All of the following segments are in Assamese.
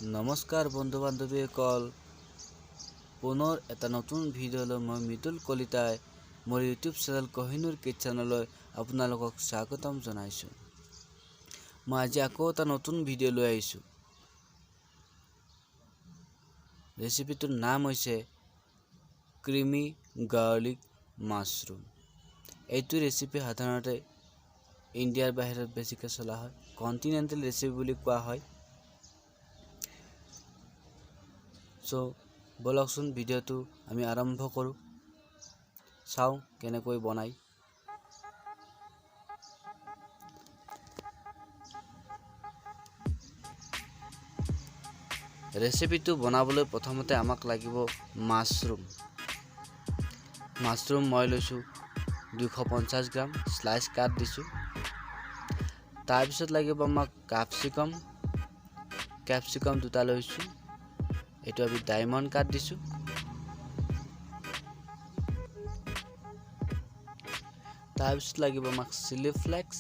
নমস্কাৰ বন্ধু বান্ধৱীসকল, পুনৰ এটা নতুন ভিডিঅ'লৈ মই মিতুল কলিতাই মোৰ ইউটিউব চেনেল কহিনুৰ কিটচেনলৈ আপোনালোকক স্বাগতম জনাইছোঁ। মই আজি আকৌ এটা নতুন ভিডিঅ' লৈ আহিছোঁ। ৰেচিপিটোৰ নাম হৈছে ক্ৰিমি গাৰ্লিক মাছৰুম। এইটো ৰেচিপি সাধাৰণতে ইণ্ডিয়াৰ বাহিৰত বেছিকৈ চলা হয়, কণ্টিনেণ্টেল ৰেচিপি বুলি কোৱা হয়। বলকচোন ভিডিঅ'টো আমি আৰম্ভ কৰোঁ, চাওঁ কেনেকৈ বনাই। ৰেচিপিটো বনাবলৈ প্ৰথমতে আমাক লাগিব মাছৰুম। মই লৈছোঁ 250 গ্ৰাম, স্লাইচ কাট দিছোঁ। তাৰপিছত লাগিব আমাক কেপচিকাম দুটা লৈছোঁ, এইটো আমি ডায়মণ্ড কাট দিছোঁ। তাৰপিছত লাগিব আমাক চিলি ফ্লেক্স,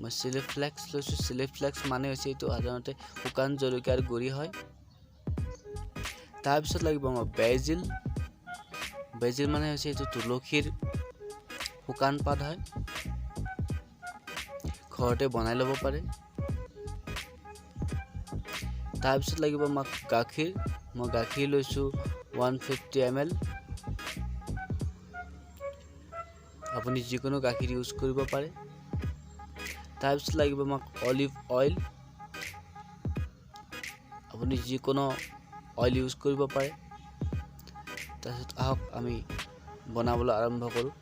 মই চিলি ফ্লেক্স লৈছোঁ। চিলি ফ্লেক্স মানে হৈছে এইটো সাধাৰণতে শুকান জলকীয়াৰ গুড়ি হয়। তাৰপিছত লাগিব আমাক বেজিল মানে হৈছে এইটো তুলসীৰ শুকান পাত হয়, ঘৰতে বনাই ল'ব পাৰে। তাৰপিছত লাগিব আমাক গাখীৰ, মই গাখীৰ লৈছোঁ 150 ml। আপুনি যিকোনো গাখীৰ ইউজ কৰিব পাৰে। তাৰপিছত লাগিব আমাক অলিভ অইল, আপুনি যিকোনো অইল ইউজ কৰিব পাৰে। তাৰপিছত আহক আমি বনাবলৈ আৰম্ভ কৰোঁ।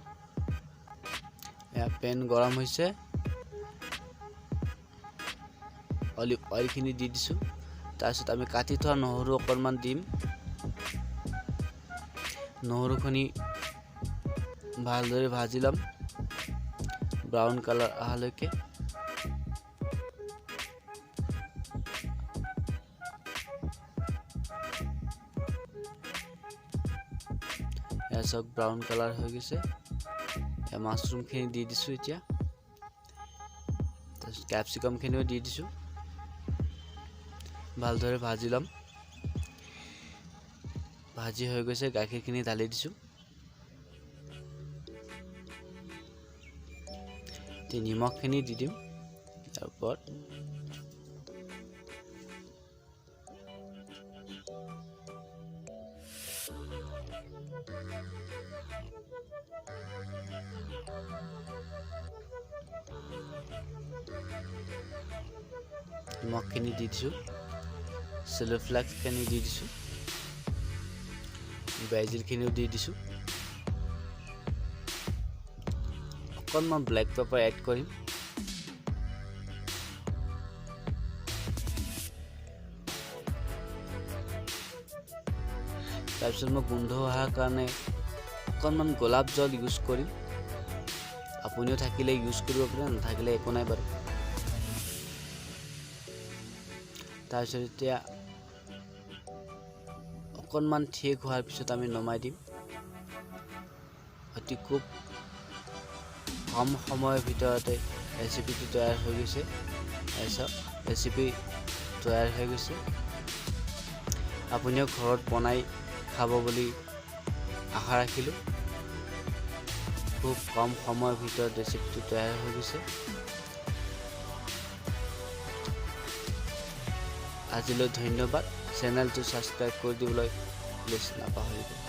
পেন গৰম হৈছে, অলিভ অইলখিনি দি দিছোঁ। তাৰপিছত আমি কাটি থোৱা নহৰু অকণমান দিম। নহৰুখিনি ভালদৰে ভাজি ল'ম, ব্ৰাউন কালাৰ অহালৈকে। চাওক ব্ৰাউন কালাৰ হৈ গৈছে। মাছৰুমখিনি দি দিছোঁ এতিয়া। তাৰপিছত কেপচিকামখিনিও দি দিছোঁ, ভালদৰে ভাজি ল'ম। ভাজি হৈ গৈছে, গাখীৰখিনি ঢালি দিছোঁ। নিমখখিনি দি দিম ইয়াৰ ওপৰত। নিমখখিনি দি দিছোঁ, চিলি ফ্লেক্সখিনি দি দিছোঁ, বেজিলখিনিও দি দিছোঁ। অকণমান ব্লেক পেপাৰ এড কৰিম। তাৰপিছত মই গোন্ধ অহাৰ কাৰণে অকণমান গোলাপ জল ইউজ কৰিম। আপুনিও থাকিলে ইউজ কৰিব পাৰে, নাথাকিলে একো নাই বাৰু। তাৰপিছত এতিয়া অকণমান ঠিক হোৱাৰ পিছত আমি নমাই দিম। অতি খুব কম সময়ৰ ভিতৰতে ৰেচিপিটো তৈয়াৰ হৈ গৈছে। ৰেচিপি তৈয়াৰ হৈ গৈছে। আপুনিও ঘৰত বনাই খাব বুলি আশা ৰাখিলোঁ। খুব কম সময়ৰ ভিতৰত ৰেচিপিটো তৈয়াৰ হৈ গৈছে। আজিলৈ ধন্যবাদ। চেনেলটো ছাবস্ক্ৰাইব কৰি দিবলৈ প্লিজ নাপাহৰিব।